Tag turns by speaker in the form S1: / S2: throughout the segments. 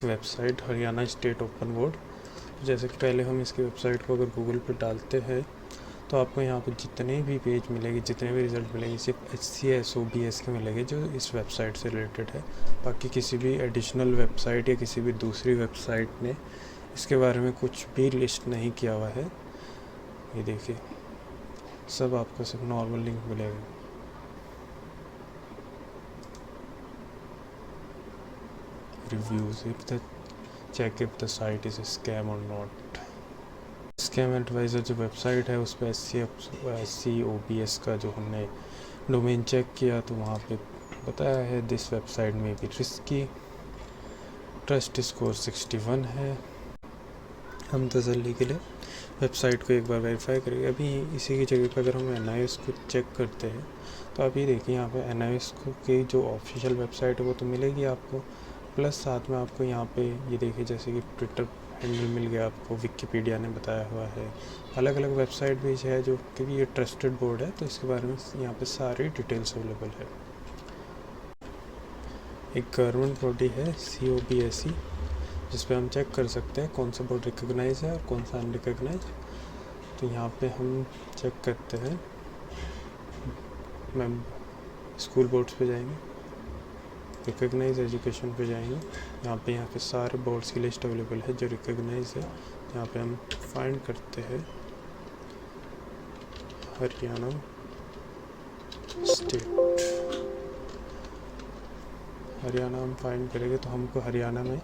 S1: Website Haryana state open board. जैसे कि पहले हम इसकी वेबसाइट को अगर गूगल पर डालते हैं तो आपको यहाँ पर जितने भी पेज मिलेंगे, जितने भी रिज़ल्ट मिलेंगे, सिर्फ HCS OBS के मिलेंगे जो इस वेबसाइट से रिलेटेड है। बाकी किसी भी एडिशनल वेबसाइट या किसी भी दूसरी वेबसाइट ने इसके बारे में कुछ भी लिस्ट नहीं किया हुआ है। ये देखिए, सब आपको सिर्फ नॉर्मल लिंक मिलेगा। Reviews, check if the site is scam और नॉट। स्कैम एडवाइज़र जो वेबसाइट है उस पर SCOBS का जो हमने डोमेन चेक किया तो वहाँ पे बताया है दिस वेबसाइट में भी रिस्की, ट्रस्ट स्कोर 61 है। हम तसल्ली के लिए वेबसाइट को एक बार वेरीफाई करेंगे। अभी इसी की जगह पर अगर हम NIOS को चेक करते हैं तो आप ये देखिए, यहाँ पे NIOS की जो ऑफिशियल वेबसाइट है वो तो मिलेगी आपको, प्लस साथ में आपको यहाँ पे ये देखिए जैसे कि ट्विटर हैंडल मिल गया आपको, विकिपीडिया ने बताया हुआ है, अलग अलग वेबसाइट भी है जो, क्योंकि ये ट्रस्टेड बोर्ड है तो इसके बारे में यहाँ पे सारी डिटेल्स अवेलेबल है। एक गवर्नमेंट बॉडी है COBSE जिस पे हम चेक कर सकते हैं कौन सा बोर्ड रिकॉग्नाइज है और कौन सा अनरिकॉग्नाइज। तो यहाँ पे हम चेक करते हैं, मैम स्कूल बोर्ड्स पे जाएंगे, रिकॉग्नाइज एजुकेशन पे जाएंगे, यहाँ पे सारे बोर्ड्स की लिस्ट अवेलेबल है जो रिकॉग्नाइज है। यहाँ पे हम फाइंड करते हैं हरियाणा स्टेट। हरियाणा हम फाइंड करेंगे तो हमको हरियाणा में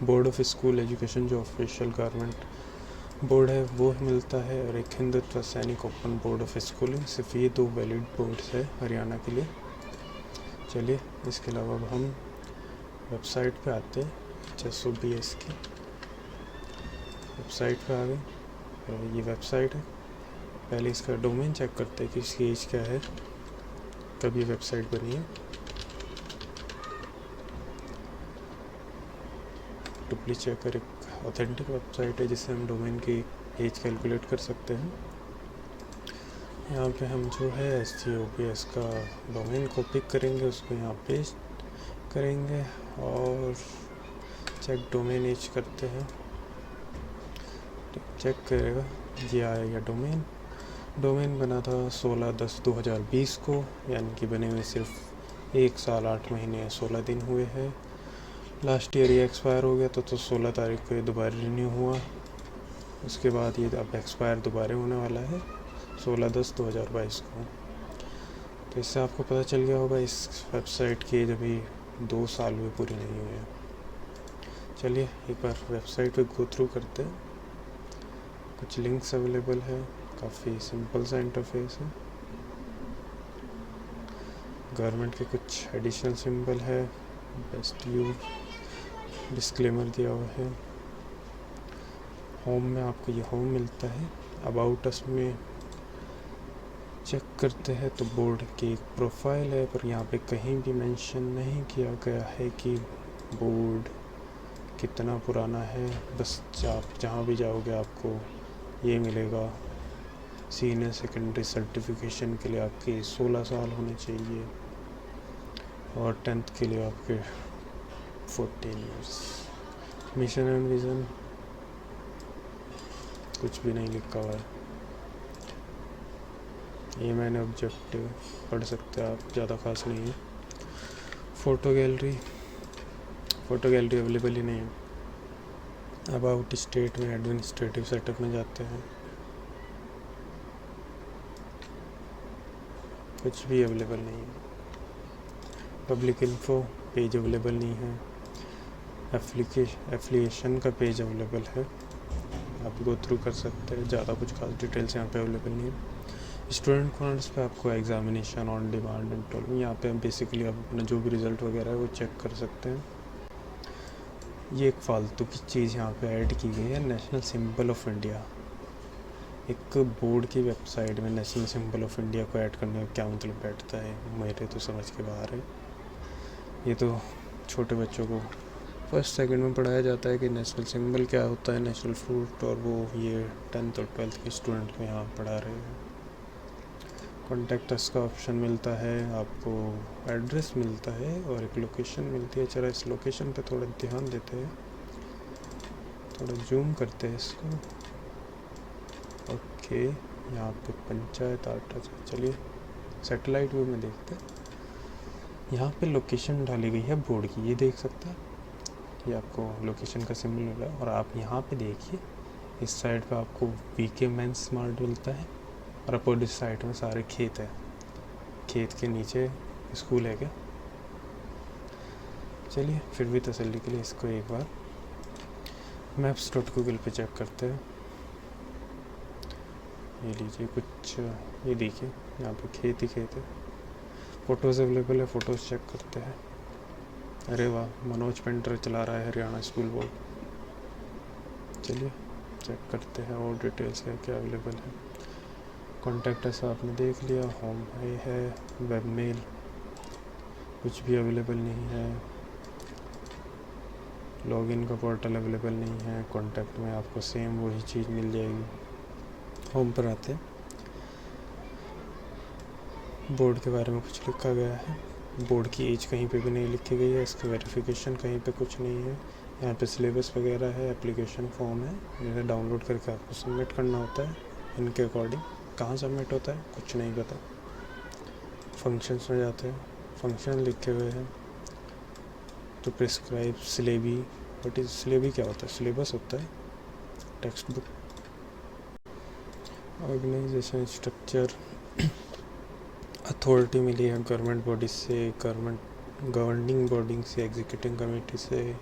S1: बोर्ड ऑफ स्कूल एजुकेशन जो ऑफिशियल गवर्नमेंट बोर्ड है वो मिलता है, और एक हिंदुत्व सैनिक ओपन बोर्ड ऑफ स्कूलिंग। सिर्फ ये 2 वैलिड बोर्ड्स है हरियाणा के लिए। चलिए, इसके अलावा अब हम वेबसाइट पे आते हैं, HSOBS की वेबसाइट पे आ गए। ये वेबसाइट है, पहले इसका डोमेन चेक करते हैं कि इसकी एज क्या है, कब ये वेबसाइट बनी है। डुप्ली चेकर एक ऑथेंटिक वेबसाइट है जिससे हम डोमेन की एज कैलकुलेट कर सकते हैं। यहाँ पे हम जो है SCOBS का डोमेन को पिक करेंगे, उसको यहाँ पेस्ट करेंगे और चेक डोमेन एज करते हैं। चेक करेगा ये आएगा डोमेन बना था 16/10/2020 को, यानी कि बने हुए सिर्फ 1 साल 8 महीने 16 दिन हुए हैं। लास्ट ईयर ये एक्सपायर हो गया तो 16 तारीख को ये दोबारा रिन्यू हुआ। उसके बाद ये अब एक्सपायर दोबारा होने वाला है 16/10/2022 को। तो इससे आपको पता चल गया होगा इस वेबसाइट की एज अभी 2 साल भी पूरी नहीं हुई है। चलिए एक बार वेबसाइट पे गो थ्रू करते हैं। कुछ लिंक्स अवेलेबल है, काफ़ी सिंपल सा इंटरफेस है। गवर्नमेंट के कुछ एडिशनल सिंबल है, बेस्ट व्यू, डिस्क्लेमर दिया हुआ है। होम में आपको ये होम मिलता है। अबाउट अस में चेक करते हैं तो बोर्ड की एक प्रोफाइल है, पर यहाँ पे कहीं भी मेंशन नहीं किया गया है कि बोर्ड कितना पुराना है। बस आप जहाँ भी जाओगे आपको ये मिलेगा, सीनियर सेकेंडरी सर्टिफिकेशन के लिए आपके 16 साल होने चाहिए और 10th के लिए आपके 14 ईयर्स। मिशन एंड विज़न कुछ भी नहीं लिखा हुआ है। ये मैंने ऑब्जेक्टिव पढ़ सकते हैं आप, ज़्यादा खास नहीं है। फ़ोटो गैलरी अवेलेबल ही नहीं है। अबाउट स्टेट में एडमिनिस्ट्रेटिव सेटअप में जाते हैं, कुछ भी अवेलेबल नहीं है। पब्लिक इन्फो पेज अवेलेबल नहीं है। एफिलिएशन का पेज अवेलेबल है, आप गो थ्रू कर सकते हैं, ज़्यादा कुछ खास डिटेल्स यहाँ पे अवेलेबल नहीं है। स्टूडेंट कॉर्नर्स पे आपको examination on demand and told, यहाँ पे हम बेसिकली आप अपना जो भी रिज़ल्ट वगैरह है वो चेक कर सकते हैं। ये एक फालतू की चीज़ यहाँ पे ऐड की गई है, नेशनल सिंबल ऑफ इंडिया। एक बोर्ड की वेबसाइट में नेशनल सिंबल ऑफ इंडिया को ऐड करने का क्या मतलब बैठता है, मेरे तो समझ के बाहर है। ये तो छोटे बच्चों को फर्स्ट सेकंड में पढ़ाया जाता है कि नेशनल सिंबल क्या होता है, नेशनल फ्रूट, और वो ये 10th और 12th के स्टूडेंट को यहाँ पढ़ा रहे हैं। कॉन्टैक्ट अस का ऑप्शन मिलता है, आपको एड्रेस मिलता है और एक लोकेशन मिलती है। चलो इस लोकेशन पे थोड़ा ध्यान देते हैं। थोड़ा जूम करते हैं इसको। ओके, यहाँ पे पंचायत आटा, चलिए सैटेलाइट व्यू में देखते हैं। यहाँ पे लोकेशन डाली गई है बोर्ड की, ये देख सकते हैं, ये आपको लोकेशन का सिंबल मिल रहा है। और आप यहाँ पे देखिए इस साइड पे आपको वीके मेंस स्मार्ट मिलता है और अपोजिट साइड में सारे खेत है। खेत के नीचे स्कूल है क्या? चलिए फिर भी तसल्ली के लिए इसको एक बार maps.google पे चेक करते हैं। ये लीजिए कुछ, ये देखिए यहाँ पे खेत ही खेत है। फ़ोटोज़ अवेलेबल है, फ़ोटोज़ चेक करते हैं। अरे वाह, मनोज पेंटर चला रहा है हरियाणा स्कूल बोर्ड। चलिए चेक करते हैं और डिटेल्स है क्या अवेलेबल है। कॉन्टैक्ट ऐसा आपने देख लिया, होम है, वेब मेल कुछ भी अवेलेबल नहीं है, लॉगिन का पोर्टल अवेलेबल नहीं है। कॉन्टैक्ट में आपको सेम वही चीज़ मिल जाएगी। होम पर आते हैं, बोर्ड के बारे में कुछ लिखा गया है। बोर्ड की एज कहीं पे भी नहीं लिखी गई है, इसका वेरिफिकेशन कहीं पे कुछ नहीं है। यहाँ पे सिलेबस वगैरह है, एप्लीकेशन फॉर्म है, जिसे डाउनलोड करके आपको सबमिट करना होता है इनके अकॉर्डिंग। कहाँ सबमिट होता है कुछ नहीं पता। फंक्शंस में जाते हैं, फंक्शन लिखे हुए हैं। तो प्रिस्क्राइब सिलेबी, बट इस सिलेबी क्या होता है? सिलेबस होता है, text book. Organisation structure, authority मिली है गवर्नमेंट बॉडी से, गवर्निंग बॉडी से, एग्जीक्यूटिव कमेटी से,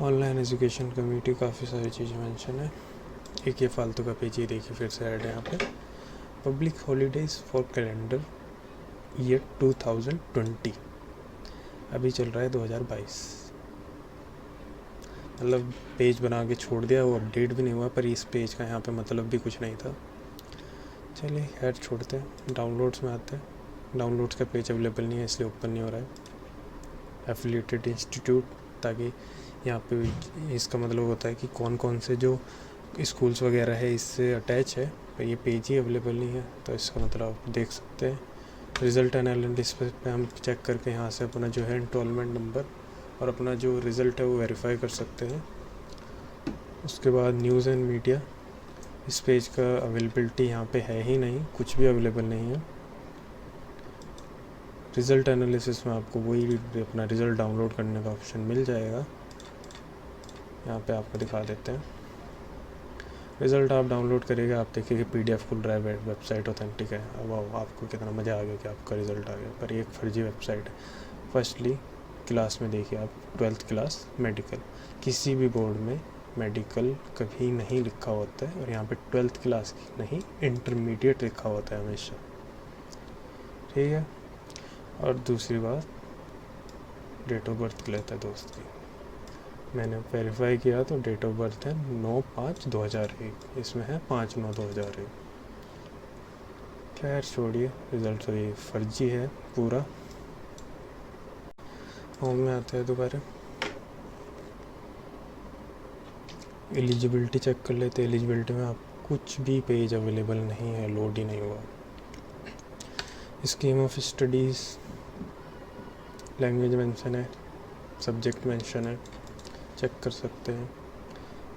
S1: ऑनलाइन एजुकेशन कमेटी, काफ़ी सारी चीज़ें मेंशन है। एक ये फालतू का पेज ही देखिए फिर से ऐड है यहाँ पे। Public holidays for calendar year 2020, अभी चल रहा है 2022। मतलब पेज बना के छोड़ दिया, वो अपडेट भी नहीं हुआ, पर इस पेज का यहाँ पे मतलब भी कुछ नहीं था। चलिए खैर छोड़ते हैं, डाउनलोड्स में आते हैं। डाउनलोड्स का पेज अवेलेबल नहीं है इसलिए ओपन नहीं हो रहा है। एफिलिएटेड इंस्टीट्यूट, ताकि यहाँ पे इसका मतलब होता है कि कौन कौन से जो स्कूल्स वगैरह है इससे अटैच है, पर ये पेज ही अवेलेबल नहीं है। तो इसका मतलब आप देख सकते हैं। रिज़ल्ट एनालिसिस पे हम चेक करके यहाँ से अपना जो है एनरोलमेंट नंबर और अपना जो रिज़ल्ट है वो वेरीफाई कर सकते हैं। उसके बाद न्यूज़ एंड मीडिया, इस पेज का अवेलेबिलिटी यहाँ पे है ही नहीं, कुछ भी अवेलेबल नहीं है। रिज़ल्ट एनालिसिस में आपको वही अपना रिज़ल्ट डाउनलोड करने का ऑप्शन मिल जाएगा। यहाँ पे आपको दिखा देते हैं। रिज़ल्ट आप डाउनलोड करिएगा, आप देखिए PDF खुल रहा है, वेबसाइट ऑथेंटिक है। अब आपको कितना मज़ा आ गया कि आपका रिज़ल्ट आ गया, पर ये एक फर्जी वेबसाइट है। फर्स्टली क्लास में देखिए आप, 12th क्लास मेडिकल, किसी भी बोर्ड में मेडिकल कभी नहीं लिखा होता है, और यहाँ पे 12th क्लास की नहीं, इंटरमीडिएट लिखा होता है हमेशा, ठीक है। और दूसरी बात, डेट ऑफ बर्थ लेता है दोस्त की, मैंने वेरीफाई किया तो डेट ऑफ बर्थ है 9/5/2001, इसमें है 5/9/2001। खैर छोड़िए, रिज़ल्ट तो ये फर्जी है पूरा। होम में आते हैं दोबारा, एलिजिबिलिटी चेक कर लेते हैं। एलिजिबिलिटी में आप कुछ भी पेज अवेलेबल नहीं है, लोड ही नहीं हुआ। Scheme of studies, language mention है, सब्जेक्ट मेंशन है, चेक कर सकते हैं।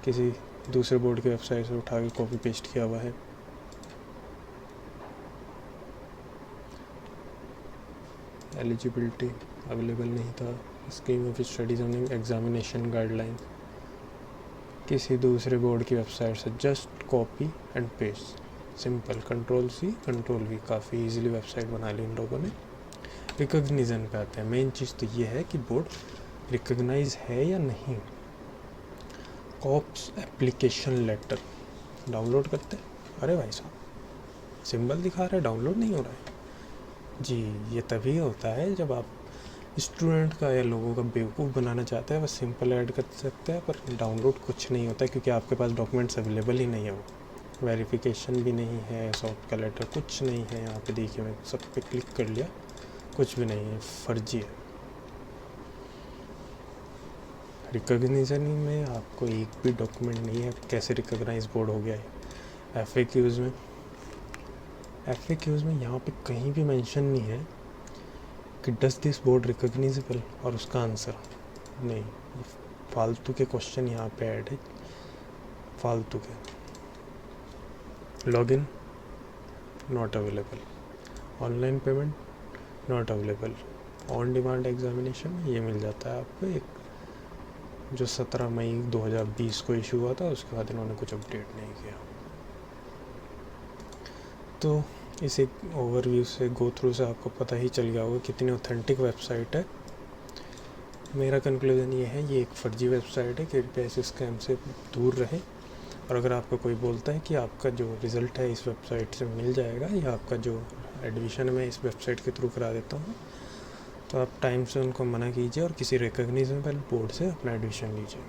S1: किसी दूसरे बोर्ड की वेबसाइट से उठा के कॉपी पेस्ट किया हुआ है। एलिजिबिलिटी अवेलेबल नहीं था। Scheme of studies and examination guideline, किसी दूसरे बोर्ड की वेबसाइट से just copy and paste, simple, Ctrl+C Ctrl+V, काफ़ी इजीली वेबसाइट बना ली इन लोगों ने। रिकॉग्निशन पे आते हैं। मेन चीज़ तो ये है कि बोर्ड रिकॉग्नाइज है या नहीं। कॉप्स एप्लीकेशन लेटर डाउनलोड करते हैं, अरे भाई साहब सिंबल दिखा रहा है, डाउनलोड नहीं हो रहा है जी। ये तभी होता है जब आप स्टूडेंट का या लोगों का बेवकूफ़ बनाना चाहते हैं। बस सिंपल ऐड कर सकते हैं, पर डाउनलोड कुछ नहीं होता है, क्योंकि आपके पास डॉक्यूमेंट्स अवेलेबल ही नहीं है। वो वेरिफिकेशन भी नहीं है, सॉफ्ट का लेटर कुछ नहीं है। यहाँ पे देखिए मैं सब पे क्लिक कर लिया, कुछ भी नहीं है, फर्जी है। रिकॉग्निशन में आपको एक भी डॉक्यूमेंट नहीं है, कैसे रिकॉग्नाइज बोर्ड हो गया है। FAQs में यहाँ पे कहीं भी मेंशन नहीं है कि डज दिस बोर्ड रिकॉग्नाइजेबल, और उसका आंसर नहीं। फालतू के क्वेश्चन यहाँ पे ऐड है। फालतू के। Login not available, online payment not available, on demand examination ये मिल जाता है आपको एक, जो 17 मई 2020 को इशू हुआ था, उसके बाद इन्होंने कुछ अपडेट नहीं किया। तो इस एक ओवरव्यू से, गो थ्रू से आपको पता ही चल गया होगा कितनी ऑथेंटिक वेबसाइट है। मेरा कंक्लूजन ये है, ये एक फर्जी वेबसाइट है, कृपया इस स्कैम से दूर रहें। और अगर आपको कोई बोलता है कि आपका जो रिज़ल्ट है इस वेबसाइट से मिल जाएगा, या आपका जो एडमिशन मैं इस वेबसाइट के थ्रू करा देता हूँ, तो आप टाइम से उनको मना कीजिए और किसी रिकॉग्निजेबल बोर्ड से अपना एडमिशन लीजिए।